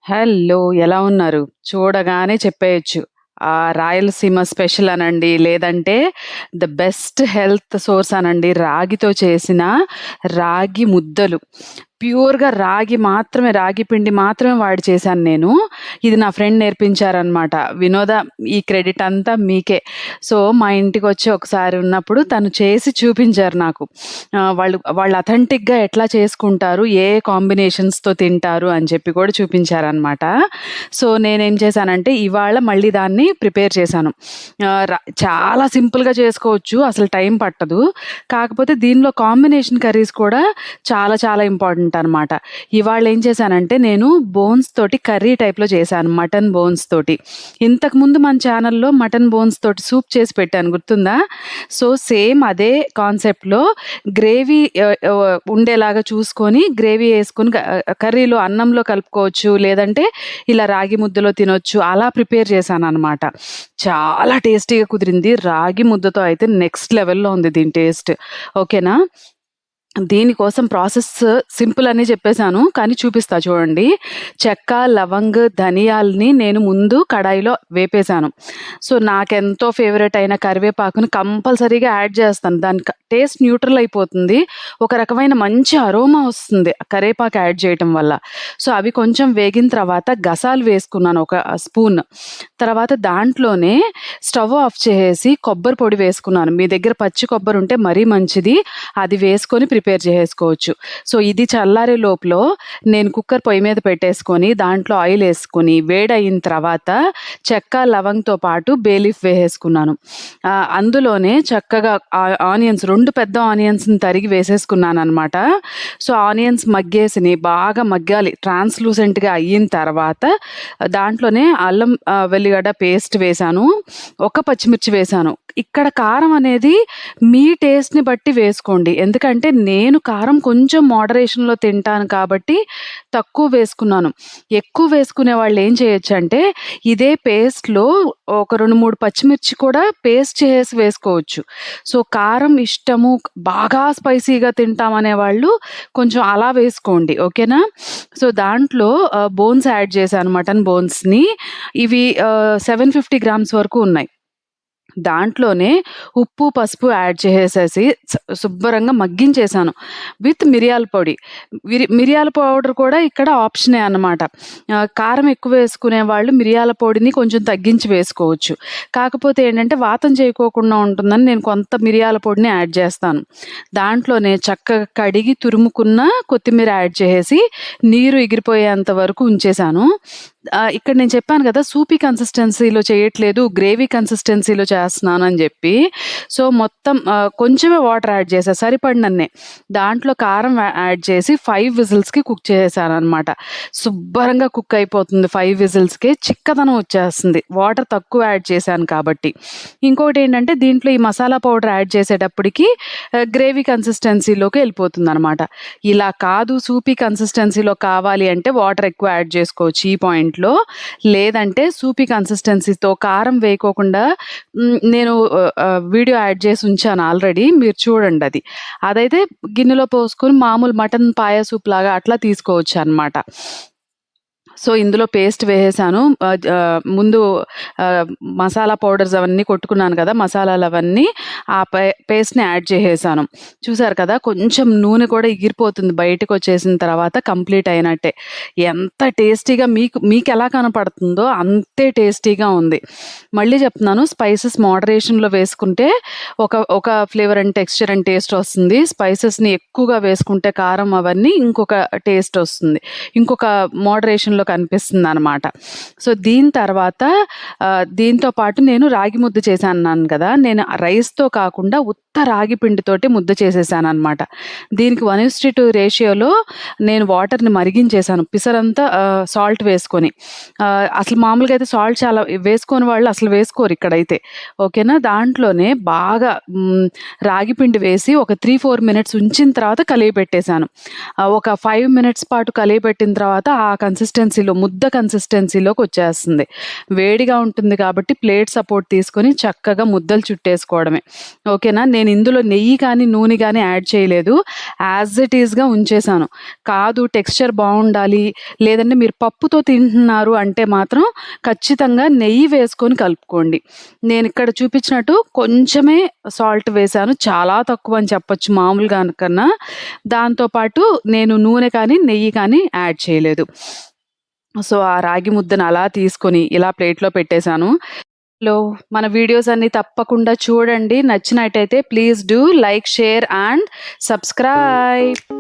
Hello! ఎలా ఉన్నారు? చూడగానే చెప్పేయొచ్చు. రాయలసీమ స్పెషల్ అనండి, లేదంటే ద బెస్ట్ హెల్త్ సోర్స్ అనండి. రాగితో చేసిన రాగి ముద్దలు. ప్యూర్‌గా రాగి మాత్రమే, రాగి పిండి మాత్రమే వాడి చేశాను నేను. ఇది నా ఫ్రెండ్ నేర్పించారనమాట. "వినోద, ఈ క్రెడిట్ అంతా మీకే." సో, మా ఇంటికొచ్చి ఒకసారి ఉన్నప్పుడు తను చేసి చూపించారు నాకు. వాళ్ళు అథెంటిక్‌గా ఎట్లా చేసుకుంటారు, ఏ కాంబినేషన్స్‌తో తింటారు అని చెప్పి కూడా చూపించారనమాట. సో, నేనేం చేశానంటే ఇవాళ మళ్ళీ దాన్ని ప్రిపేర్ చేశాను. చాలా సింపుల్‌గా చేసుకోవచ్చు. అసలు టైం పట్టదు. కాకపోతే దీనిలో కాంబినేషన్ కర్రీస్ కూడా చాలా చాలా ఇంపార్టెంట్ అనమాట. ఇవాళ ఏం చేశానంటే నేను బోన్స్ తోటి కర్రీ టైప్‌లో చేశాను. మటన్ బోన్స్ తోటి. ఇంతకుముందు మన ఛానెల్‌లో మటన్ బోన్స్ తోటి సూప్ చేసి పెట్టాను, గుర్తుందా? సో, సేమ్ అదే కాన్సెప్ట్‌లో గ్రేవీ ఉండేలాగా చూసుకొని గ్రేవీ యేసుకొని కర్రీలో అన్నంలో కలుపుకోవచ్చు. లేదంటే ఇలా రాగి ముద్దలో తినొచ్చు. అలా ప్రిపేర్ చేశాననమాట. చాలా టేస్టీగా కుదిరింది. రాగి ముద్దతో అయితే నెక్స్ట్ లెవెల్‌లో ఉంది దీని టేస్ట్. ఓకేనా? దీనికోసం ప్రాసెస్ సింపుల్ అనే చెప్పేసాను. కానీ చూపిస్తా చూడండి. చెక్క, లవంగ్, ధనియాల్ని నేను ముందు కడాయిలో వేపేసాను. సో, నాకెంతో ఫేవరెట్ అయిన కరివేపాకుని కంపల్సరీగా యాడ్ చేస్తాను. దాని టేస్ట్ న్యూట్రల్ అయిపోతుంది. ఒక రకమైన మంచి అరోమా వస్తుంది కరివేపాకు యాడ్ చేయటం వల్ల. సో, అవి కొంచెం వేగిన తర్వాత గసాలు వేసుకున్నాను ఒక స్పూన్. తర్వాత దాంట్లోనే స్టవ్ ఆఫ్ చేసేసి కొబ్బరి పొడి వేసుకున్నాను. మీ దగ్గర పచ్చి కొబ్బరి ఉంటే మరీ మంచిది. అది వేసుకొని ప్రిపేర్ చేసేసుకోవచ్చు. సో, ఇది చల్లారే లోపులో నేను కుక్కర్ పొయ్యి మీద పెట్టేసుకొని దాంట్లో ఆయిల్ యేసుకొని వేడయిన తర్వాత చెక్క, లవంగ్‌తో పాటు బే లీఫ్ వేసేసుకున్నాను. అందులోనే చక్కగా ఆనియన్స్ 2 పెద్ద ఆనియన్స్‌ని తరిగి వేసేసుకున్నాననమాట. సో, ఆనియన్స్ మగ్గేసినియి, బాగా మగ్గాలి. ట్రాన్స్‌లూసెంట్‌గా అయిన తర్వాత దాంట్లోనే అల్లం వెల్లిగడ్డ పేస్ట్ వేశాను. ఒక పచ్చిమిర్చి వేశాను. ఇక్కడ కారం అనేది మీ టేస్ట్‌ని బట్టి వేసుకోండి. ఎందుకంటే నేను కారం కొంచెం మోడరేషన్‌లో తింటాను కాబట్టి తక్కువ వేసుకున్నాను. ఎక్కువ వేసుకునే వాళ్ళు ఏం చేయొచ్చంటే ఇదే పేస్ట్‌లో ఒక 2, 3 పచ్చిమిర్చి కూడా పేస్ట్ చేసేసి వేసుకోవచ్చు. సో, కారం ఇష్టము, బాగా స్పైసీగా తింటామనే వాళ్ళు కొంచెం అలా వేసుకోండి. ఓకేనా? సో, దాంట్లో బోన్స్ యాడ్ చేశాను, మటన్ బోన్స్‌ని. ఇవి 750 గ్రామ్స్ వరకు ఉన్నాయి. దాంట్లోనే ఉప్పు, పసుపు యాడ్ చేసేసేసి శుభ్రంగా మగ్గించేశాను విత్ మిరియాల పొడి. మిరియాల పౌడర్ కూడా ఇక్కడ ఆప్షనే అన్నమాట. కారం ఎక్కువ వేసుకునే వాళ్ళు మిరియాల పొడిని కొంచెం తగ్గించి వేసుకోవచ్చు. కాకపోతే ఏంటంటే వాతం చేయకోకుండా ఉంటుందని నేను కొంత మిరియాల పొడిని యాడ్ చేస్తాను. దాంట్లోనే చక్కగా కడిగి తురుముకున్న కొత్తిమీర యాడ్ చేసేసి నీరు ఎగిరిపోయేంత వరకు ఉంచేశాను. ఇక్కడ నేను చెప్పాను కదా! సూపీ కన్సిస్టెన్సీలో చేయట్లేదు, గ్రేవీ కన్సిస్టెన్సీలో చేస్తున్నాను అని జెప్పి. సో, మొత్తం కొంచెమే వాటర్ యాడ్ చేశా, సరిపడినన్నే. దాంట్లో కారం యాడ్ చేసి 5 విజిల్స్‌కి కుక్ చేసేసాననమాట. శుబ్బరంగా కుక్ అయిపోతుంది 5 విజిల్స్‌కే. చిక్కదనం వచ్చేస్తుంది, వాటర్ తక్కువ యాడ్ చేశాను కాబట్టి. ఇంకోటేంటంటే దీంట్లో ఈ మసాలా పౌడర్ యాడ్ చేసేటప్పటికి గ్రేవీ కన్సిస్టెన్సీలోకి ఎళ్ళిపోతుందనమాట. ఇలా కాదు, సూపీ కన్సిస్టెన్సీలో కావాలి అంటే వాటర్ ఎక్కువ యాడ్ చేసుకోవచ్చు ఈ పాయింట్‌లో. లేదంటే సూపీ కన్సిస్టెన్సీతో కారం వేయకోకుండా నేను వీడియో యాడ్ చేసి ఉంచాను ఆల్రెడీ. మీరు చూడండది. అదైతే గిన్నెలో పోసుకొని మామూలు మటన్ పాయ సూప్ లాగా అట్లా తీసుకోవచ్చనమాట. సో, ఇందులో పేస్ట్ వేసేసాను. ముందు మసాలా పౌడర్స్ అవన్నీ కొట్టుకున్నాను కదా! మసాలాలవన్నీ ఆ పేస్ట్‌ని యాడ్ చేసేసాను. చూసారు కదా! కొంచెం నూనె కూడా ఎగిరిపోతుంది బయటకొచ్చేసిన తర్వాత కంప్లీట్ అయినట్టే. ఎంత టేస్టీగా మీకెలా కనపడుతుందో అంతే టేస్టీగా ఉంది. మళ్ళీ చెప్తున్నాను, స్పైసెస్ మోడరేషన్‌లో వేసుకుంటే ఒక flavour and texture and taste వస్తుంది. స్పైసెస్‌ని ఎక్కువగా వేసుకుంటే కారం అవన్నీ ఇంకొక టేస్ట్ వస్తుంది. ఇంకొక మోడరేషన్‌లో కనిపిస్తుందనమాట. సో, దీని తర్వాత దీంతో పాటు నేను రాగి ముద్ద చేశానన్నాను కదా! నేను రైస్‌తో కాకుండా ఉత్త రాగి పిండితోటి ముద్ద చేసేసాననమాట. దీనికి 1:2 రేషియోలో నేను వాటర్‌ని మరిగించేశాను, పిసరంతా సాల్ట్ వేసుకొని. అసలు మామూలుగా అయితే సాల్ట్ చాలా వేసుకోని వాళ్ళు అసలు వేసుకోరు ఇక్కడైతే. ఓకేనా? దాంట్లోనే బాగా రాగి పిండి వేసి ఒక 3, 4 మినిట్స్ ఉంచిన తర్వాత కలియబెట్టేశాను. ఒక 5 మినిట్స్ పాటు కలియబెట్టిన తర్వాత ఆ కన్సిస్టెన్సీ ముద్ద కన్సిస్టెన్సీలోకి వచ్చేస్తుంది. వేడిగా ఉంటుంది కాబట్టి ప్లేట్ సపోర్ట్ తీసుకొని చక్కగా ముద్దలు చుట్టేసుకోవడమే. ఓకేనా. నేను ఇందులో నెయ్యి కానీ నూనె కానీ యాడ్ చేయలేదు. యాజ్ ఇట్ ఈస్గా ఉంచేసాను. కాదు టెక్స్చర్ బాగుండాలి, లేదంటే మీరు పప్పుతో తింటున్నారు అంటే మాత్రం ఖచ్చితంగా నెయ్యి వేసుకొని కలుపుకోండి. నేను ఇక్కడ చూపించినట్టు కొంచెమే సాల్ట్ వేశాను, చాలా తక్కువ అని చెప్పొచ్చు మామూలుగా కన్నా. దాంతోపాటు నేను నూనె కానీ నెయ్యి కానీ యాడ్ చేయలేదు. సో ఆ రాగి ముద్దను అలా తీసుకొని ఇలా ప్లేట్లో పెట్టేశాను. మన వీడియోస్ అన్ని తప్పకుండా చూడండి. నచ్చినట్టయితే please do like, share and subscribe.